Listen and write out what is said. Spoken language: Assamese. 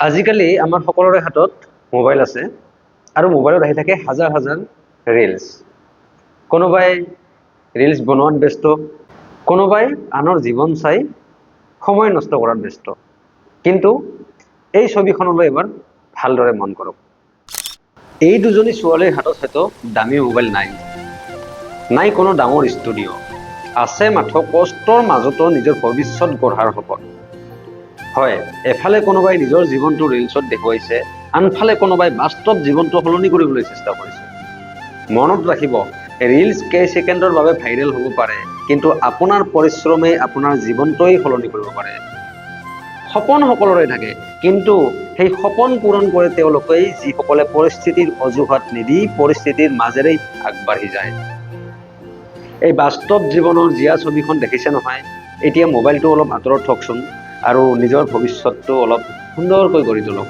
আজিকালি আমাৰ সকলোৰে হাতত মোবাইল আছে আৰু মোবাইলত আহি থাকে হাজাৰ হাজাৰ ৰিলছ। কোনোবাই ৰিলছ বনোৱাত ব্যস্ত, কোনোবাই আনৰ জীৱন চাই সময় নষ্ট কৰাত ব্যস্ত। কিন্তু এই ছবিখনলৈ এবাৰ ভালদৰে মন কৰক। এই দুজনী ছোৱালীৰ হাতত হয়তো দামী মোবাইল নাই কোনো ডাঙৰ ষ্টুডিঅ', আছে মাথো কষ্টৰ মাজতো নিজৰ ভৱিষ্যত গঢ়াৰ সপোন। হয়, এফালে কোনোবাই নিজৰ জীৱনটো ৰিলছত দেখুৱাইছে, আনফালে কোনোবাই বাস্তৱ জীৱনটো সলনি কৰিবলৈ চেষ্টা কৰিছে। মনত ৰাখিব, ৰিলছ কেইছেকেণ্ডৰ বাবে ভাইৰেল হ'ব পাৰে, কিন্তু আপোনাৰ পৰিশ্ৰমে আপোনাৰ জীৱনটোৱেই সলনি কৰিব পাৰে। সপোন সকলোৰে থাকে, কিন্তু সেই সপোন পূৰণ কৰে তেওঁলোকেই যিসকলে পৰিস্থিতিৰ অজুহাত নিদি পৰিস্থিতিৰ মাজেৰেই আগবাঢ়ি যায়। এই বাস্তৱ জীৱনৰ জীয়া ছবিখন দেখিছে নহয়, এতিয়া মোবাইলটো অলপ আঁতৰত থওকচোন আৰু নিজৰ ভৱিষ্যতটো অলপ সুন্দৰকৈ গঢ়ি তোলক।